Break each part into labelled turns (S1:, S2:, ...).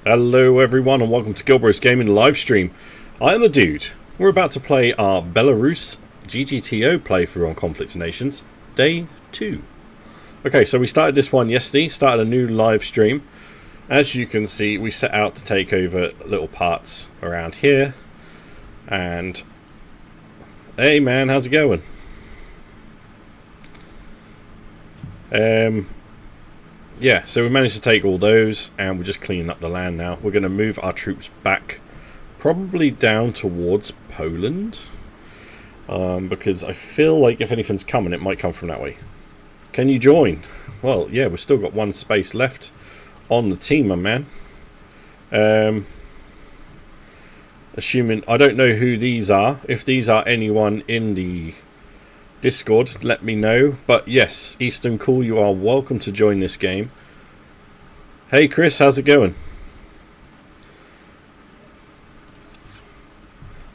S1: Hello everyone and welcome to GilBroz Gaming livestream. I am the dude. We're about to play our Belarus GGTO playthrough on Conflict of Nations, day 2. Okay, so we started this one yesterday, started a new live stream. As you can see, we set out to take over little parts around here. And hey man, how's it going? Yeah, so we managed to take all those and we're just cleaning up the land now. We're going to move our troops back, probably down towards Poland, because I feel like if anything's coming, it might come from that way. Can you join? Well, yeah, we've still got one space left on the team, my man. Assuming, I don't know who these are. If these are anyone in the Discord, let me know. But yes, Eastern Cool, you are welcome to join this game. Hey Chris, how's it going?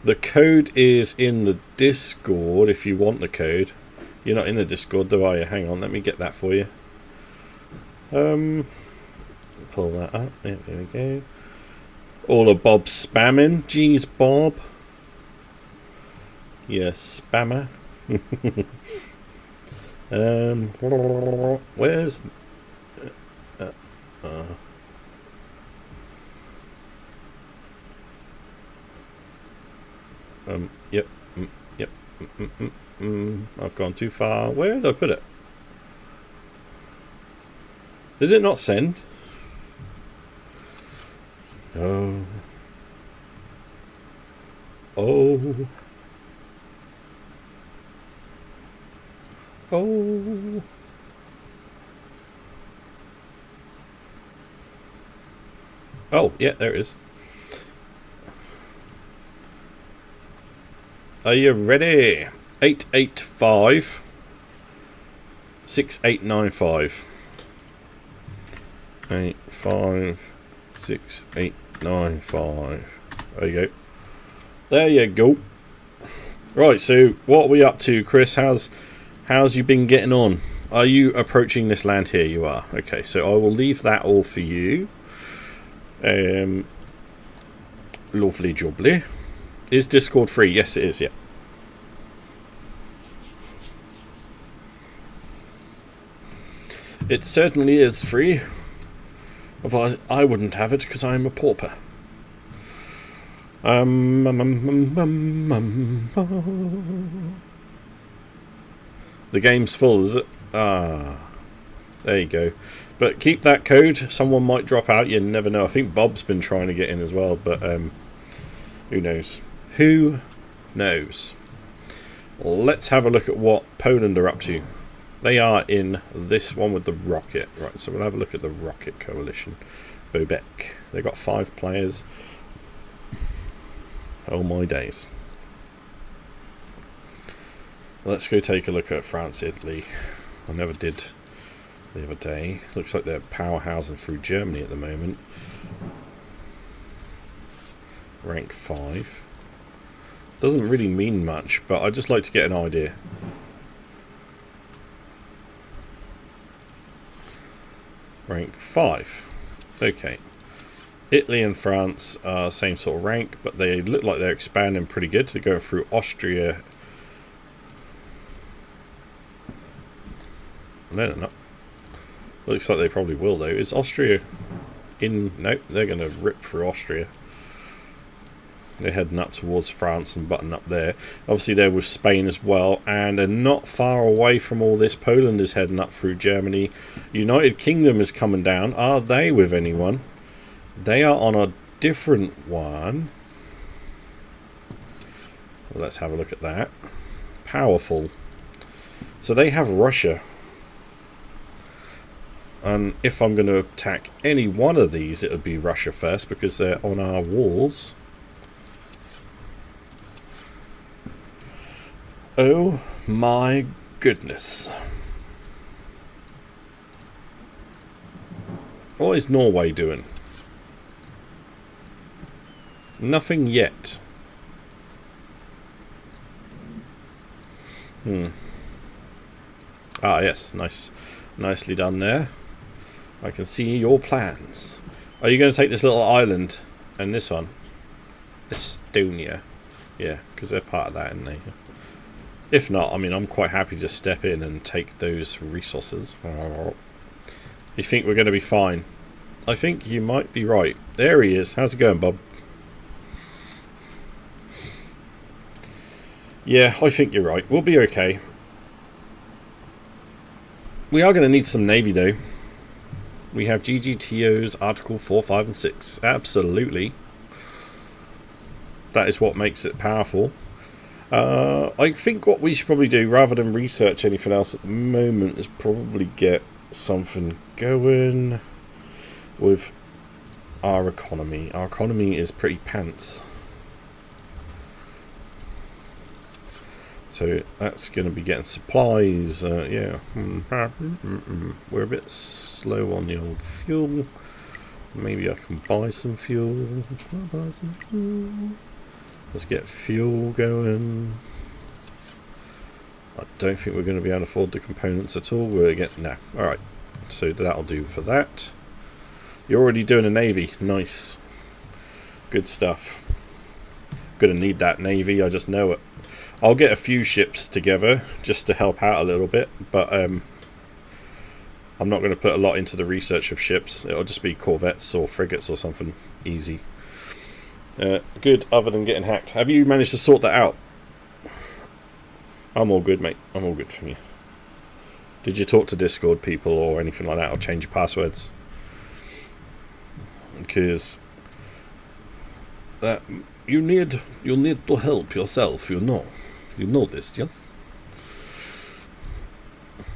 S1: The code is in the Discord if you want the code. You're not in the Discord though, are you? Hang on, let me get that for you. Pull that up. Yeah, there we go. All of Bob's spamming. Jeez, Bob. Yes, spammer. Where's yep, yep, I've gone too far. Where did I put it? Did it not send? Oh. Oh. Oh. Oh, yeah, there it is. Are you ready? 885 6895. 856 There you go. There you go. Right, so what are we up to, Chris? How's you been getting on? Are you approaching this land here? You are. Okay, so I will leave that all for you. Lovely jubbly. Is Discord free? Yes, it is, yeah. It certainly is free. Otherwise, I wouldn't have it because I'm a pauper. The game's full, is it? Ah, there you go. But keep that code. Someone might drop out. You never know. I think Bob's been trying to get in as well, but who knows? Who knows? Let's have a look at what Poland are up to. They are in this one with the rocket. Right, so we'll have a look at the rocket coalition. Bobek. They've got 5 players. Oh my days. Let's go take a look at France, Italy. I never did the other day. Looks like they're powerhousing through Germany at the moment. Rank 5. Doesn't really mean much, but I'd just like to get an idea. Rank 5. Okay. Italy and France are same sort of rank, but they look like they're expanding pretty good. They're going through Austria. No, they're not. Looks like they probably will, though. Is Austria in? Nope, they're going to rip through Austria. They're heading up towards France and button up there. Obviously, they're with Spain as well, and they're not far away from all this. Poland is heading up through Germany. United Kingdom is coming down. Are they with anyone? They are on a different one. Well, let's have a look at that. Powerful. So they have Russia. And if I'm going to attack any one of these, it would be Russia first because they're on our walls. Oh my goodness. What is Norway doing? Nothing yet. Ah, yes, nice. Nicely done there. I can see your plans. Are you going to take this little island and this one? Estonia. Yeah, because they're part of that, aren't they? If not, I mean, I'm quite happy to step in and take those resources. You think we're going to be fine? I think you might be right. There he is. How's it going, Bob? Yeah, I think you're right. We'll be okay. We are going to need some Navy, though. We have GGTOs, Article 4, 5, and 6. Absolutely. That is what makes it powerful. I think what we should probably do, rather than research anything else at the moment, is probably get something going with our economy. Our economy is pretty pants. So that's going to be getting supplies. Yeah. We're a bit slow on the old fuel. Maybe I can buy some fuel. Let's get fuel going. I don't think we're going to be able to afford the components at all. We're getting no. Alright. So that'll do for that. You're already doing a navy. Nice. Good stuff. Gonna need that navy, I just know it. I'll get a few ships together just to help out a little bit, but I'm not going to put a lot into the research of ships. It'll just be corvettes or frigates or something easy. Good, other than getting hacked. Have you managed to sort that out? I'm all good, mate. I'm all good from you. Did you talk to Discord people or anything like that, or change your passwords? Because that you'll need to help yourself, you know. You know this, yes?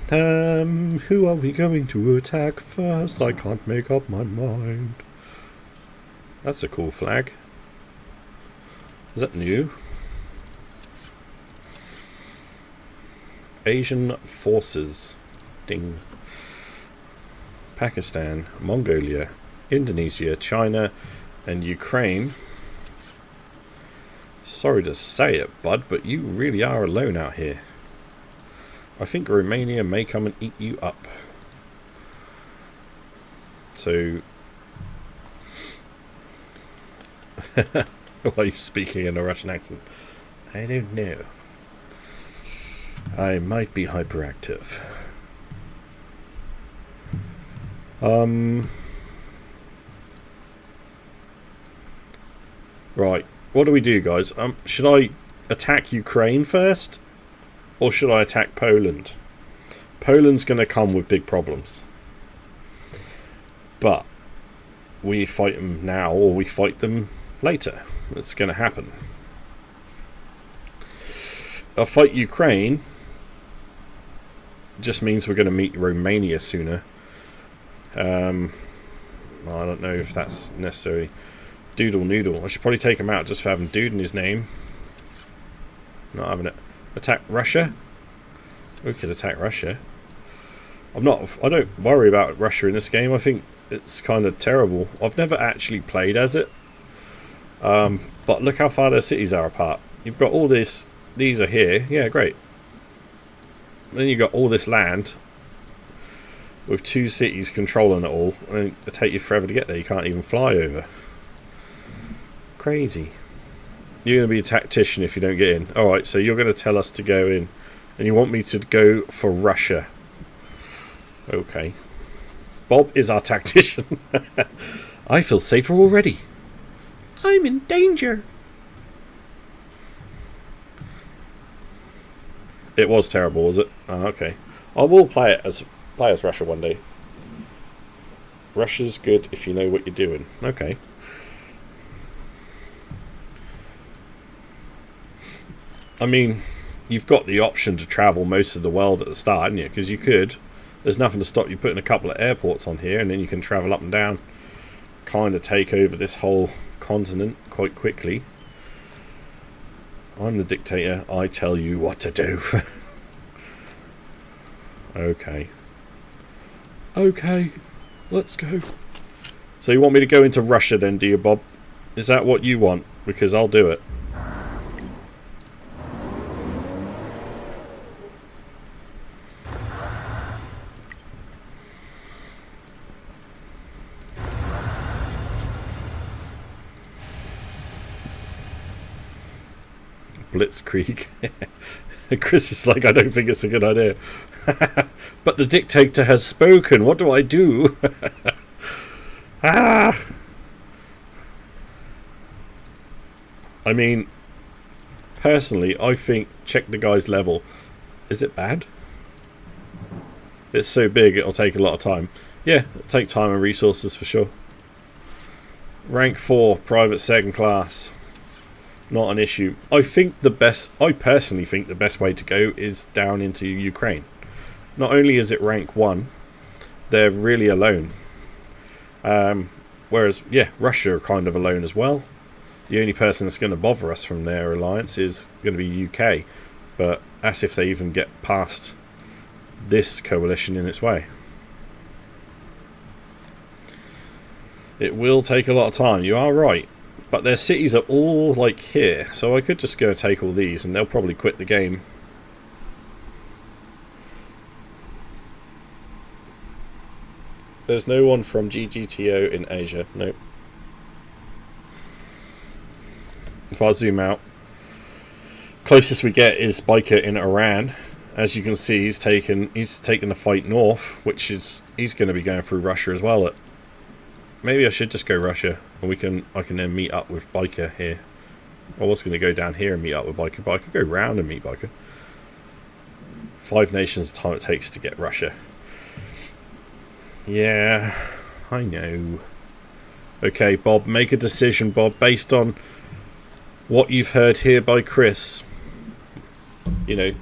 S1: Who are we going to attack first? I can't make up my mind. That's a cool flag. Is that new? Asian forces. Ding. Pakistan, Mongolia, Indonesia, China, and Ukraine. Sorry to say it, bud, but you really are alone out here. I think Romania may come and eat you up. So... Why are you speaking in a Russian accent? I don't know. I might be hyperactive. Right. What do we do, guys? Should I attack Ukraine first? Or should I attack Poland? Poland's going to come with big problems. But we fight them now or we fight them later. It's going to happen. I'll fight Ukraine. Just means we're going to meet Romania sooner. I don't know if that's necessary. Doodle Noodle. I should probably take him out just for having dude in his name. Not having it. Attack Russia? We could attack Russia. I don't worry about Russia in this game. I think it's kind of terrible. I've never actually played as it. But look how far their cities are apart. You've got all this. These are here. Yeah, great. Then you've got all this land with two cities controlling it all. And it'll take you forever to get there. You can't even fly over. Crazy. You're going to be a tactician if you don't get in. Alright, so you're going to tell us to go in. And you want me to go for Russia. Okay. Bob is our tactician. I feel safer already. I'm in danger. It was terrible, was it? Oh, okay. I will play as Russia one day. Russia's good if you know what you're doing. Okay. I mean, you've got the option to travel most of the world at the start, haven't you? Because you could. There's nothing to stop you putting a couple of airports on here, and then you can travel up and down. Kind of take over this whole continent quite quickly. I'm the dictator. I tell you what to do. Okay. Okay. Let's go. So you want me to go into Russia then, do you, Bob? Is that what you want? Because I'll do it. Blitzkrieg. Chris is like, I don't think it's a good idea. But the dictator has spoken. What do I do? I mean, personally, I think check the guy's level. Is it bad? It's so big it'll take a lot of time. Yeah, it'll take time and resources for sure. Rank 4, private second class. Not an issue. I personally think the best way to go is down into Ukraine. Not only is it rank 1, they're really alone. Whereas, yeah, Russia are kind of alone as well. The only person that's going to bother us from their alliance is going to be UK. But that's if they even get past this coalition in its way. It will take a lot of time, you are right. But their cities are all like here, so I could just go and take all these and they'll probably quit the game. There's no one from GGTO in Asia, nope. If I zoom out, closest we get is Biker in Iran. As you can see, he's taken the fight north, which is he's going to be going through Russia as well. Maybe I should just go Russia, and I can then meet up with Biker here. I was going to go down here and meet up with Biker, but I could go round and meet Biker. 5 nations the time it takes to get Russia. Yeah, I know. Okay, Bob, make a decision, Bob, based on what you've heard here by Chris. You know.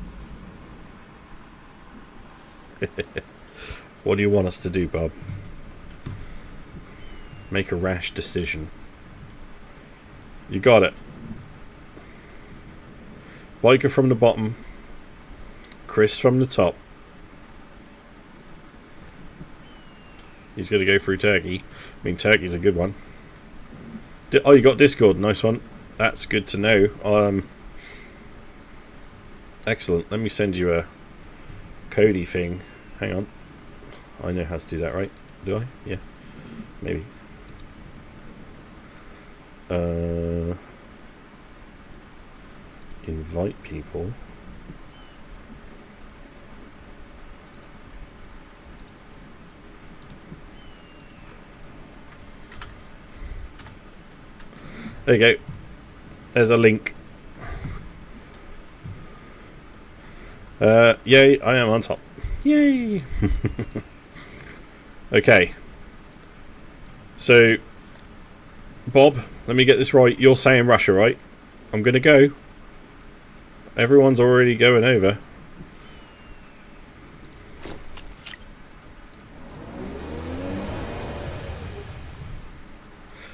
S1: What do you want us to do, Bob? Make a rash decision. You got it. Biker from the bottom. Chris from the top. He's going to go through Turkey. I mean, Turkey's a good one. Oh, you got Discord. Nice one. That's good to know. Excellent. Let me send you a Cody thing. Hang on. I know how to do that, right? Do I? Yeah. Maybe. Invite people. There you go. There's a link. Yay, I am on top. Yay! Okay. So, Bob, let me get this right. You're saying Russia, right? I'm going to go. Everyone's already going over.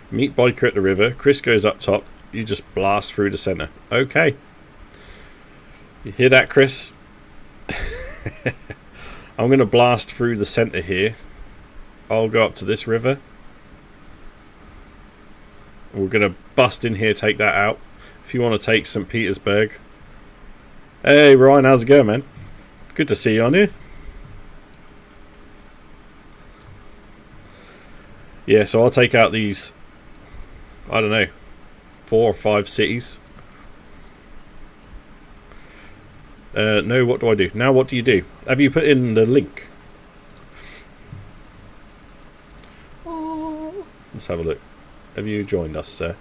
S1: Meet Biker at the river. Chris goes up top. You just blast through the centre. Okay. You hear that, Chris? I'm going to blast through the centre here. I'll go up to this river. We're going to bust in here, take that out. If you want to take St. Petersburg. Hey, Ryan, how's it going, man? Good to see you on here. Yeah, so I'll take out these, I don't know, 4 or 5 cities. No, what do I do? Now what do you do? Have you put in the link? Let's have a look. Have you joined us, sir?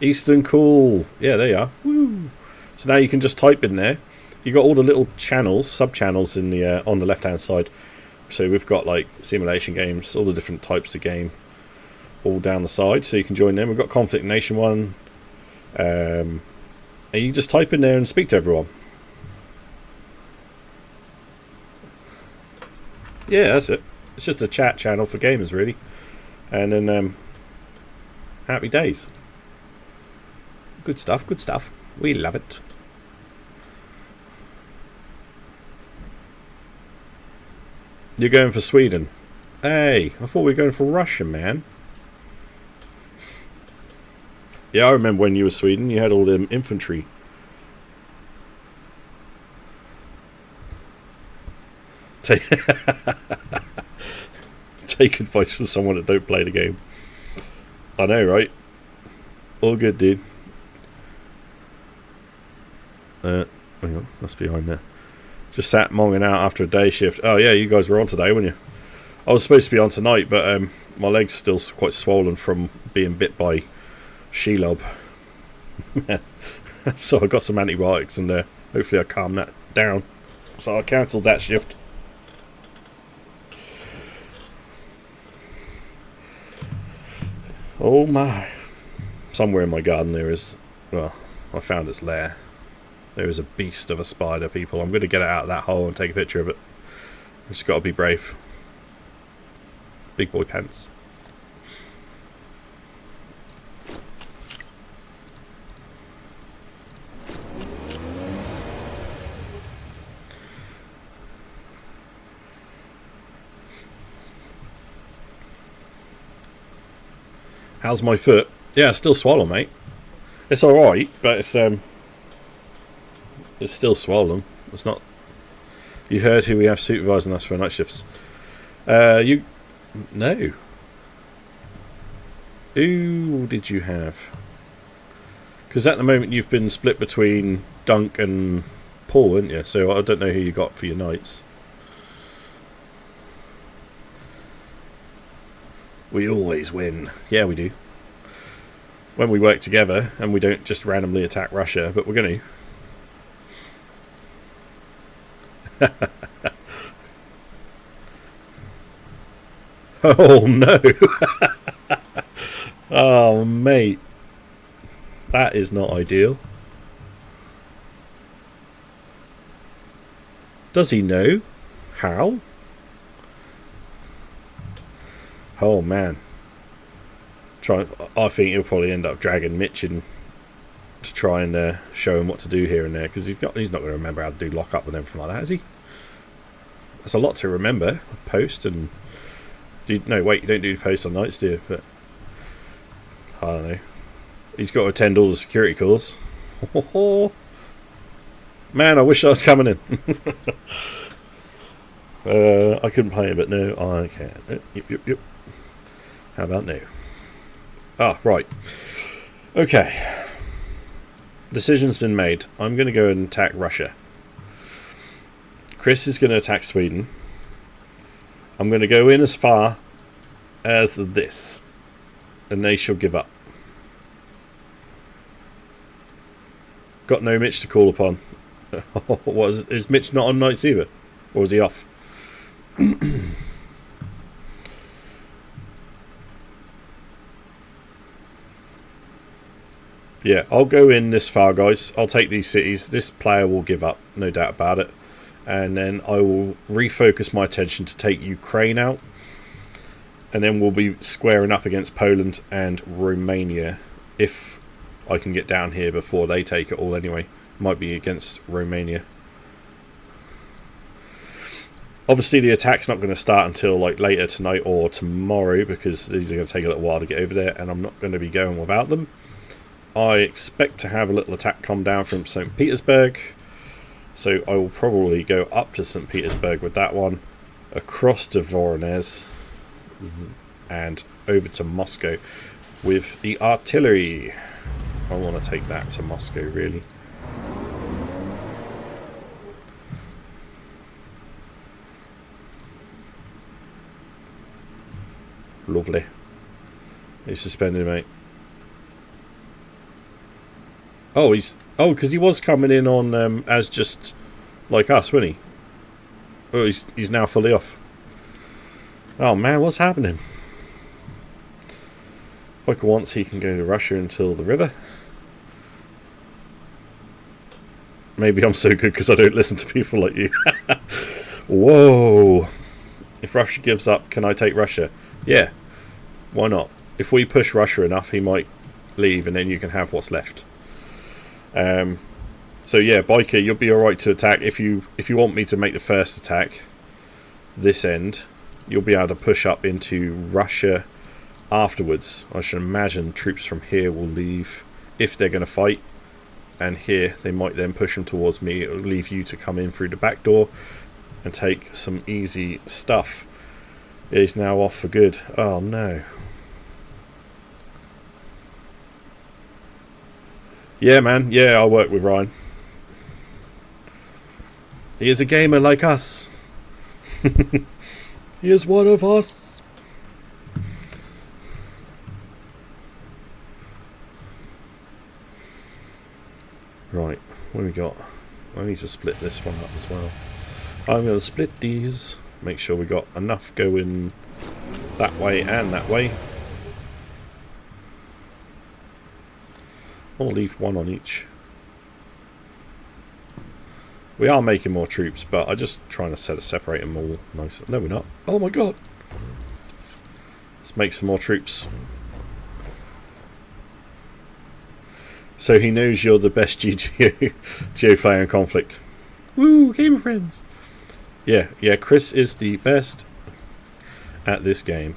S1: Eastern Cool. Yeah, there you are. Woo. So now you can just type in there. You've got all the little channels, sub-channels in the on the left-hand side. So we've got like simulation games, all the different types of game, all down the side. So you can join them. We've got Conflict Nation 1. And you just type in there and speak to everyone. Yeah, that's it. It's just a chat channel for gamers, really. And then, happy days. Good stuff, good stuff. We love it. You're going for Sweden? Hey, I thought we were going for Russia, man. Yeah, I remember when you were Sweden, you had all them infantry. Take advice from someone that don't play the game. I know, right? All good, dude. Hang on, that's behind there. Just sat monging out after a day shift. Oh yeah, you guys were on today, weren't you? I was supposed to be on tonight, but my leg's still quite swollen from being bit by Shelob. So I got some antibiotics and hopefully I calm that down. So I cancelled that shift. Oh my. Somewhere in my garden there is, well, I found its lair. There is a beast of a spider, people. I'm going to get it out of that hole and take a picture of it. I've just got to be brave. Big boy pants. How's my foot? Yeah, it's still swollen, mate. It's alright, but it's still swollen. It's not. You heard who we have supervising us for night shifts. No. Who did you have? Because at the moment you've been split between Dunk and Paul, haven't you? So I don't know who you got for your nights. We always win. Yeah, we do. When we work together and we don't just randomly attack Russia, but we're going to. Oh no. Oh mate, that is not ideal. Does he know how? Oh man, I think he'll probably end up dragging Mitch in to try and show him what to do here and there, because he's not going to remember how to do lockup and everything like that, is he? That's a lot to remember. Post and no, wait, you don't do post on nights, do you? But I don't know. He's got to attend all the security calls. Man, I wish I was coming in. I couldn't play it, but no, I can. Yep. How about no? Ah, right. Okay. Decision's been made. I'm going to go and attack Russia. Chris is going to attack Sweden. I'm going to go in as far as this, and they shall give up. Got no Mitch to call upon. What is Mitch not on nights either? Or is he off? Yeah, I'll go in this far, guys. I'll take these cities. This player will give up, no doubt about it. And then I will refocus my attention to take Ukraine out. And then we'll be squaring up against Poland and Romania if I can get down here before they take it all anyway. Might be against Romania. Obviously the attack's not going to start until like later tonight or tomorrow, because these are going to take a little while to get over there, and I'm not going to be going without them. I expect to have a little attack come down from St. Petersburg, so I will probably go up to St. Petersburg with that one, across to Voronezh, and over to Moscow with the artillery. I want to take that to Moscow, really. Lovely. He's suspended, mate. Oh, because he was coming in on as just like us, wasn't he? Oh, he's now fully off. Oh man, what's happening? Like once he can go to Russia until the river. Maybe I'm so good because I don't listen to people like you. Whoa. If Russia gives up, can I take Russia? Yeah. Why not? If we push Russia enough, he might leave and then you can have what's left. So yeah, Biker, you'll be alright to attack. If you want me to make the first attack, this end, you'll be able to push up into Russia afterwards. I should imagine troops from here will leave if they're going to fight, and here they might then push them towards me. It'll leave you to come in through the back door and take some easy stuff. He's now off for good. Oh no. Yeah man, yeah, I'll work with Ryan. He is a gamer like us. He is one of us. Right, what have we got? I need to split this one up as well. I'm going to split these. Make sure we got enough going that way and that way. I'll leave one on each. We are making more troops, but I'm just trying to separate them all nice. No, we're not. Oh my god! Let's make some more troops. So he knows you're the best GGTO player in Conflict. Woo, gamer friends! Yeah, Chris is the best at this game.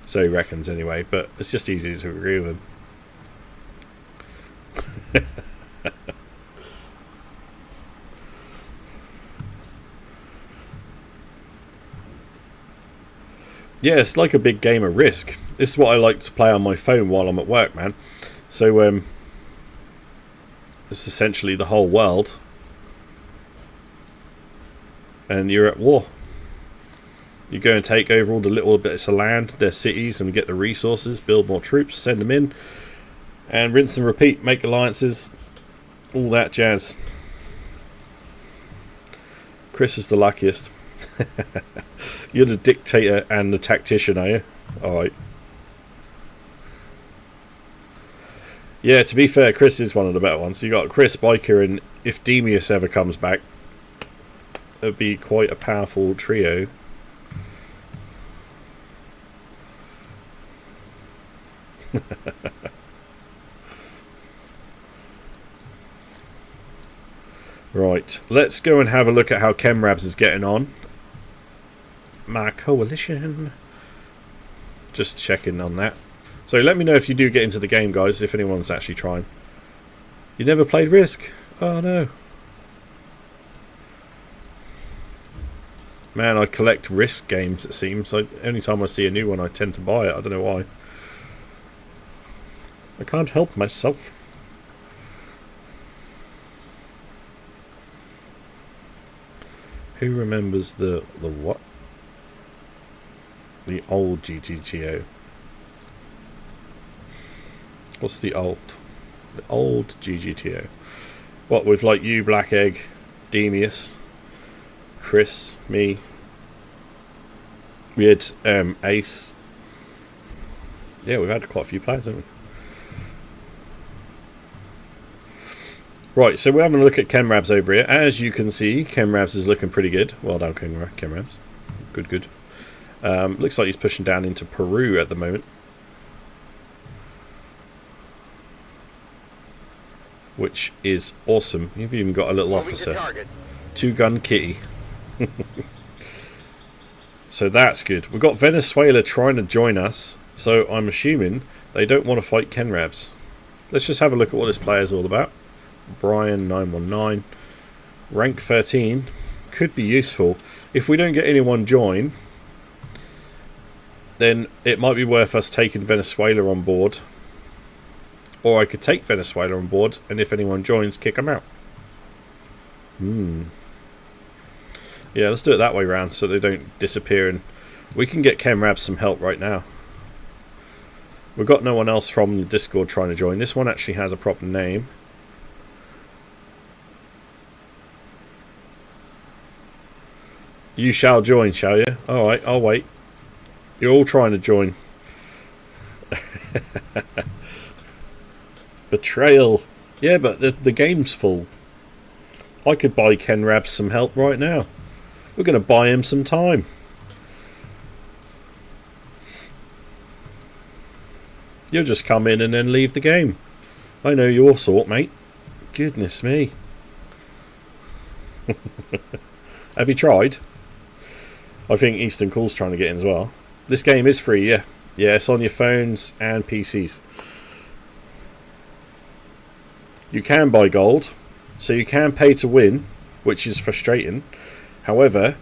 S1: So he reckons anyway, but it's just easy to agree with him. Yeah, it's like a big game of Risk. This is what I like to play on my phone while I'm at work, man. So, it's essentially the whole world. And you're at war. You go and take over all the little bits of land, their cities, and get the resources, build more troops, send them in, and rinse and repeat, make alliances, all that jazz. Chris is the luckiest. You're the dictator and the tactician, are you? Alright. Yeah, to be fair, Chris is one of the better ones. You got Chris, Biker, and if Demius ever comes back, it'd be quite a powerful trio. Right, let's go and have a look at how Chemrabs is getting on. My coalition. Just checking on that. So let me know if you do get into the game, guys, if anyone's actually trying. You never played Risk? Oh no. Man, I collect Risk games, it seems. Any time I see a new one, I tend to buy it. I don't know why. I can't help myself. Who remembers the what? The old GGTO. What's the old? The old GGTO. What, with like you, Black Egg, Demius, Chris, me. We had Ace. Yeah, we've had quite a few players, haven't we? Right, so we're having a look at Chemrabs over here. As you can see, Chemrabs is looking pretty good. Well done, Chemrabs. Good. Looks like he's pushing down into Peru at the moment. Which is awesome. You've even got a little officer. Two-gun kitty. So that's good. We've got Venezuela trying to join us. So I'm assuming they don't want to fight Chemrabs. Let's just have a look at what this player is all about. Brian 919. Rank 13. Could be useful. If we don't get anyone join, then it might be worth us taking Venezuela on board. Or I could take Venezuela on board, and if anyone joins, kick them out. Yeah, let's do it that way round so they don't disappear, and we can get Chemrabs some help right now. We've got no one else from the Discord trying to join. This one actually has a proper name. You shall join, shall you? Alright, I'll wait. You're all trying to join. Betrayal. Yeah, but the game's full. I could buy Chemrabs some help right now. We're going to buy him some time. You'll just come in and then leave the game. I know your sort, mate. Goodness me. Have you tried? I think Eastern Cool's trying to get in as well. This game is free, yeah. Yeah, it's on your phones and PCs. You can buy gold, so you can pay to win, which is frustrating. However,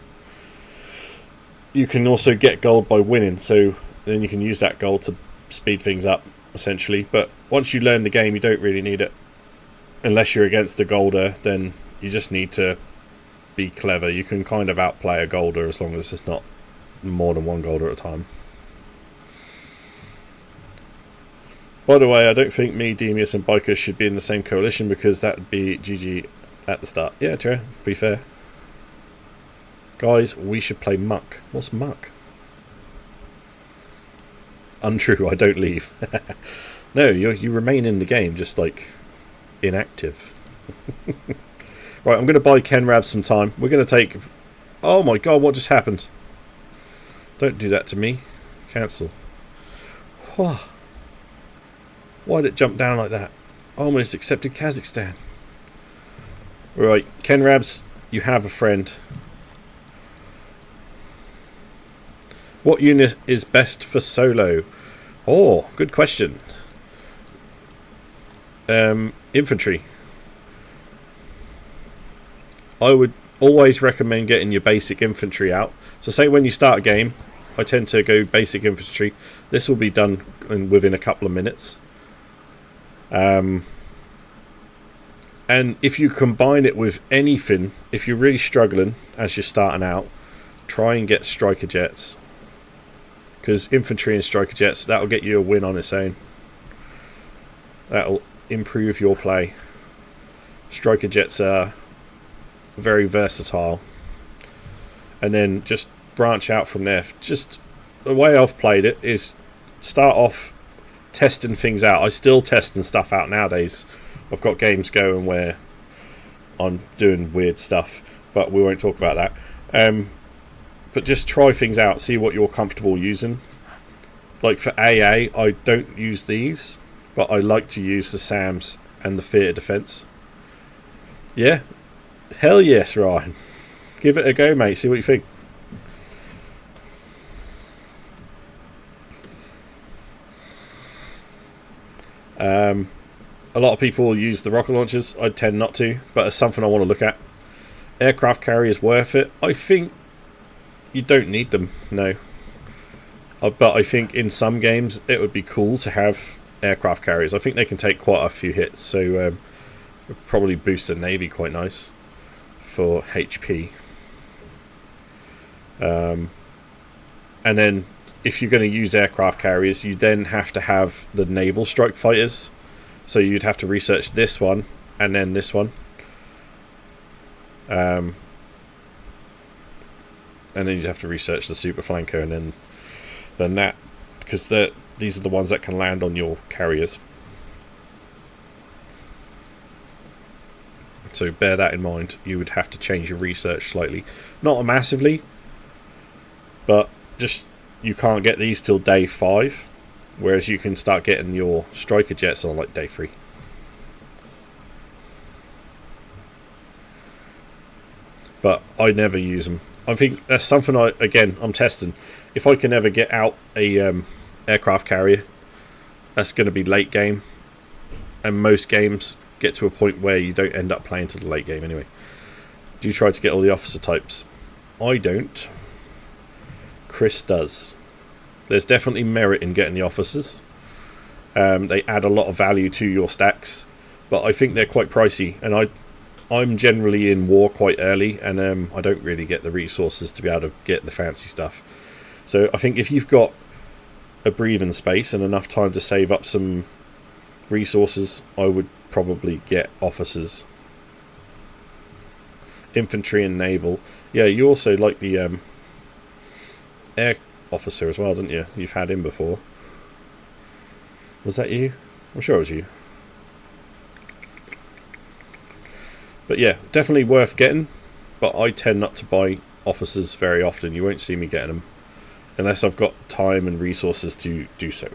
S1: you can also get gold by winning, so then you can use that gold to speed things up, essentially. But once you learn the game, you don't really need it. Unless you're against a golder, then you just need to be clever. You can kind of outplay a golder as long as it's not more than one golder at a time. By the way, I don't think me, Demius and Bikers should be in the same coalition because that would be GG at the start. Yeah, true, to be fair. Guys, we should play Muck. What's Muck? Untrue, I don't leave. No, you remain in the game, just like inactive. Right, I'm going to buy Ken Rab some time. We're going to take... Oh my god, what just happened? Don't do that to me. Cancel. Why did it jump down like that? Almost accepted Kazakhstan. Right, Ken Rabs, you have a friend. What unit is best for solo? Oh, good question. Infantry. I would always recommend getting your basic infantry out. So say when you start a game, I tend to go basic infantry. This will be done within a couple of minutes. And if you combine it with anything, if you're really struggling as you're starting out, try and get striker jets. Because infantry and striker jets, that'll get you a win on its own. That'll improve your play. Striker jets are very versatile. And then just branch out from there. Just the way I've played it is start off testing things out. I still testing stuff out nowadays. I've got games going where I'm doing weird stuff, but we won't talk about that. But just try things out, see what you're comfortable using. Like for AA, I don't use these, but I like to use the SAMs and the theatre defence. Yeah? Hell yes, Ryan. Give it a go, mate. See what you think. A lot of people use the rocket launchers. I tend not to, but it's something I want to look at. Aircraft carriers worth it. I think you don't need them, no. But I think in some games it would be cool to have aircraft carriers. I think they can take quite a few hits, so probably boost the Navy quite nice for HP. And then if you're going to use aircraft carriers, you then have to have the naval strike fighters. So you'd have to research this one and then this one. And then you'd have to research the super flanker and then that, because these are the ones that can land on your carriers. So bear that in mind. You would have to change your research slightly, not massively, but just you can't get these till day 5, whereas you can start getting your striker jets on like day 3. But I never use them. I think that's something I'm testing. If I can ever get out a aircraft carrier, that's going to be late game. And most games get to a point where you don't end up playing to the late game anyway. Do you try to get all the officer types? I don't. Chris does. There's definitely merit in getting the officers. They add a lot of value to your stacks, but I think they're quite pricey, and I'm generally in war quite early, and I don't really get the resources to be able to get the fancy stuff. So I think if you've got a breathing space and enough time to save up some resources, I would probably get officers. Infantry and naval. Yeah, you also like the air officer as well, didn't you? You've had him before. Was that you? I'm sure it was you. But yeah, definitely worth getting. But I tend not to buy officers very often. You won't see me getting them unless I've got time and resources to do so.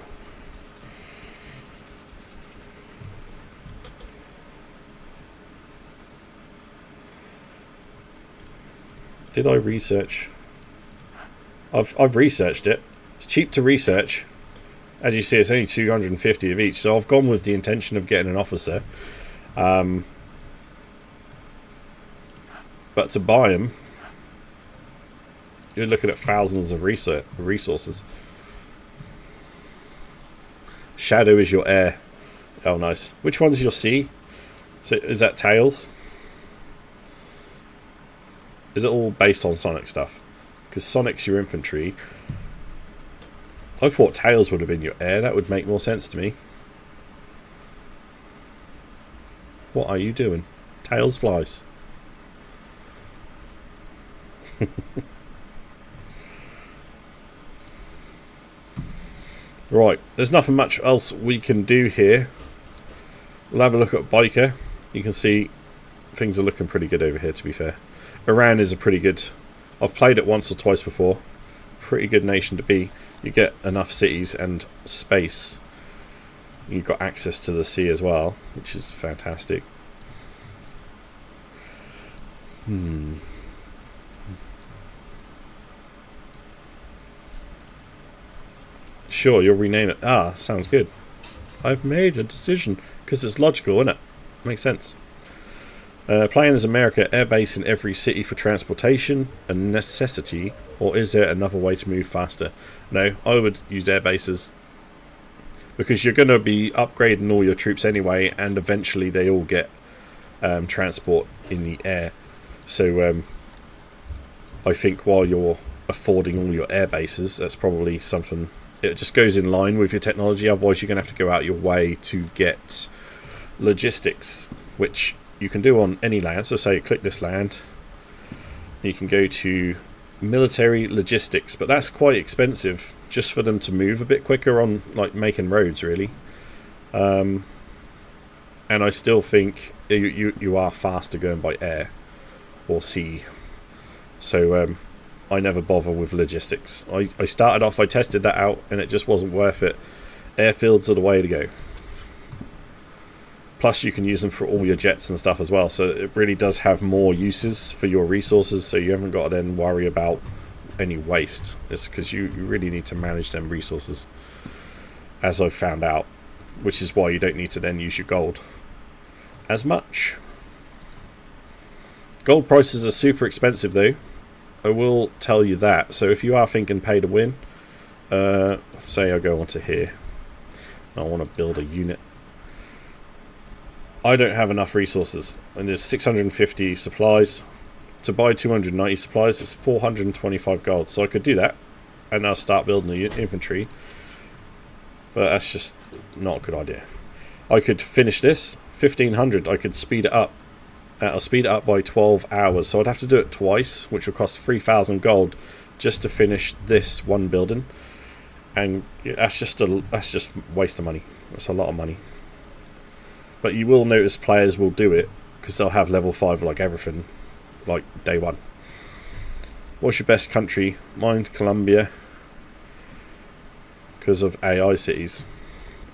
S1: Did I research? I've researched it. It's cheap to research. As you see, it's only 250 of each. So I've gone with the intention of getting an officer. But to buy them, you're looking at thousands of resources. Shadow is your air. Oh, nice. Which one's your sea? So is that tails? Is it all based on Sonic stuff? Because Sonic's your infantry. I thought Tails would have been your air. That would make more sense to me. What are you doing? Tails flies. Right, there's nothing much else we can do here. We'll have a look at Biker. You can see things are looking pretty good over here, to be fair. Iran is a pretty good... I've played it once or twice before. Pretty good nation to be. You get enough cities and space. You've got access to the sea as well, which is fantastic. Sure, you'll rename it. Ah, sounds good. I've made a decision. Because it's logical, isn't it? Makes sense. Playing as America, airbase in every city for transportation, a necessity, or is there another way to move faster? No, I would use air bases. Because you're going to be upgrading all your troops anyway, and eventually they all get transport in the air. So I think while you're affording all your air bases, that's probably something... It just goes in line with your technology, otherwise you're going to have to go out your way to get logistics, which you can do on any land. So say click this land, you can go to military logistics, but that's quite expensive just for them to move a bit quicker on like making roads really. And I still think you are faster going by air or sea. So I never bother with logistics. I started off, I tested that out and it just wasn't worth it. Airfields are the way to go. Plus you can use them for all your jets and stuff as well, so it really does have more uses for your resources, so you haven't got to then worry about any waste. It's because you really need to manage them resources, as I've found out, which is why you don't need to then use your gold as much. Gold prices are super expensive though, I will tell you that. So if you are thinking pay to win, say I go onto here, I want to build a unit. I don't have enough resources, and there's 650 supplies. To buy 290 supplies, it's 425 gold. So I could do that, and I'll start building the infantry. But that's just not a good idea. I could finish this, 1500. I could speed it up. I'll speed it up by 12 hours. So I'd have to do it twice, which will cost 3,000 gold just to finish this one building. And that's just waste of money. That's a lot of money. But you will notice players will do it because they'll have level 5 like everything, like day one. What's your best country? Mine's Colombia because of AI cities.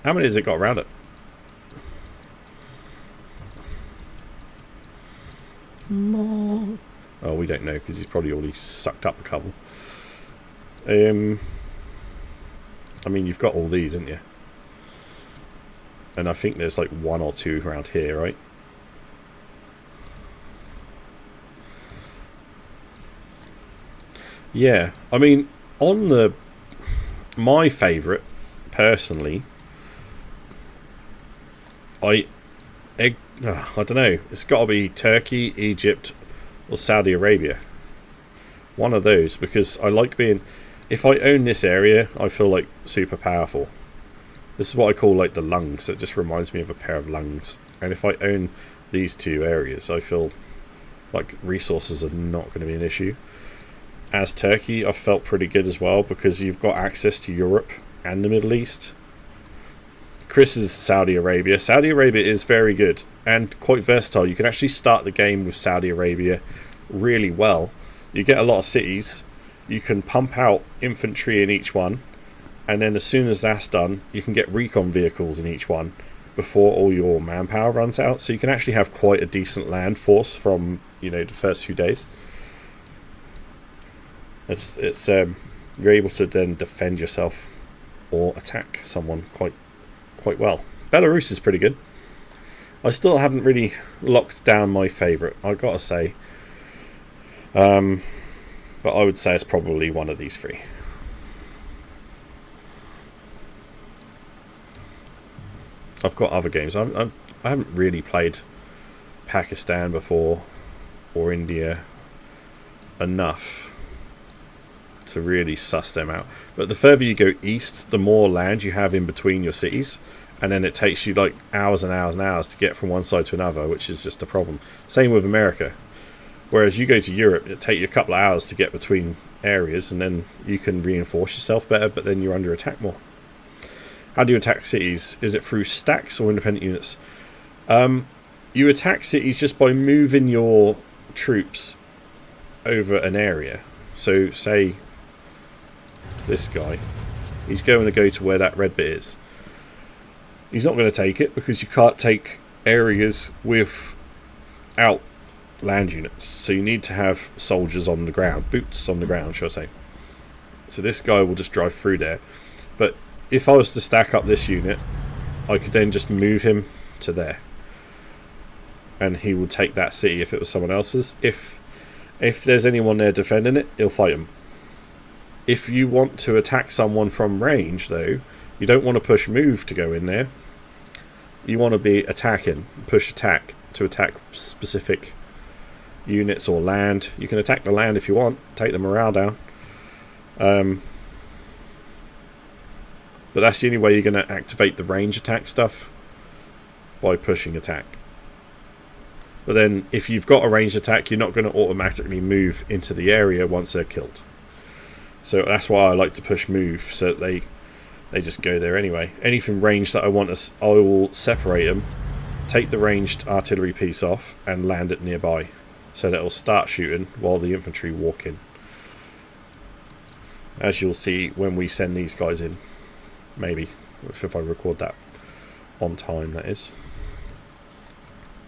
S1: How many has it got around it? More. Oh, we don't know because he's probably already sucked up a couple. I mean, you've got all these, haven't you? And I think there's like one or two around here, right? Yeah, I mean, on the... My favourite, personally, I don't know. It's got to be Turkey, Egypt, or Saudi Arabia. One of those, because I like being... If I own this area, I feel like super powerful. This is what I call like the lungs. It just reminds me of a pair of lungs. And if I own these two areas, I feel like resources are not going to be an issue. As Turkey, I felt pretty good as well because you've got access to Europe and the Middle East. Chris is Saudi Arabia. Saudi Arabia is very good and quite versatile. You can actually start the game with Saudi Arabia really well. You get a lot of cities. You can pump out infantry in each one. And then as soon as that's done, you can get recon vehicles in each one before all your manpower runs out. So you can actually have quite a decent land force from, the first few days. It's you're able to then defend yourself or attack someone quite well. Belarus is pretty good. I still haven't really locked down my favourite, I've got to say. But I would say it's probably one of these three. I've got other games. I haven't really played Pakistan before, or India. enough to really suss them out. But the further you go east, the more land you have in between your cities, and then it takes you like hours and hours and hours to get from one side to another, which is just a problem. Same with America. Whereas you go to Europe, it takes you a couple of hours to get between areas, and then you can reinforce yourself better, but then you're under attack more. How do you attack cities? Is it through stacks or independent units? You attack cities just by moving your troops over an area. So say this guy, he's going to go to where that red bit is. He's not going to take it because you can't take areas without land units. So you need to have soldiers on the ground, boots on the ground, shall I say. So this guy will just drive through there. But if I was to stack up this unit, I could then just move him to there, and he will take that city if it was someone else's. If there's anyone there defending it, he'll fight them. If you want to attack someone from range, though, you don't want to push move to go in there. You want to be attacking, push attack to attack specific units or land. You can attack the land if you want, take the morale down. But that's the only way you're going to activate the range attack stuff, by pushing attack. But then if you've got a ranged attack, you're not going to automatically move into the area once they're killed. So that's why I like to push move, so that they just go there anyway. Anything ranged that I want, I will separate them, take the ranged artillery piece off, and land it nearby, so that it'll start shooting while the infantry walk in. As you'll see when we send these guys in, maybe, if I record that on time, that is.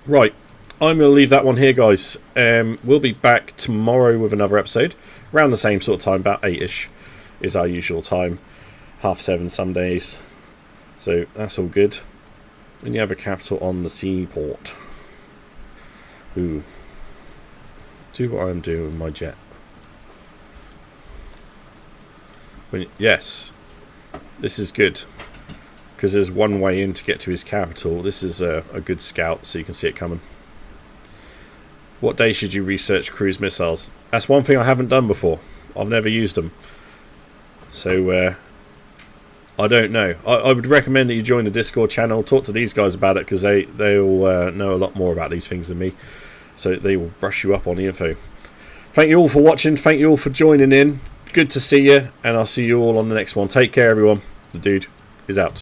S1: Right, I'm going to leave that one here, guys. We'll be back tomorrow with another episode, around the same sort of time, about 8ish is our usual time. 7:30 some days, so that's all good. And you have a capital on the seaport. Ooh, do what I'm doing with my jet. Yes, this is good, because there's one way in to get to his capital. This is a good scout, so you can see it coming. What day should you research cruise missiles? That's one thing I haven't done before. I've never used them, so I don't know. I would recommend that you join the Discord channel, talk to these guys about it, because they'll know a lot more about these things than me, so they will brush you up on the info. Thank you all for watching, thank you all for joining in, good to see you, and I'll see you all on the next one. Take care, everyone. The dude is out.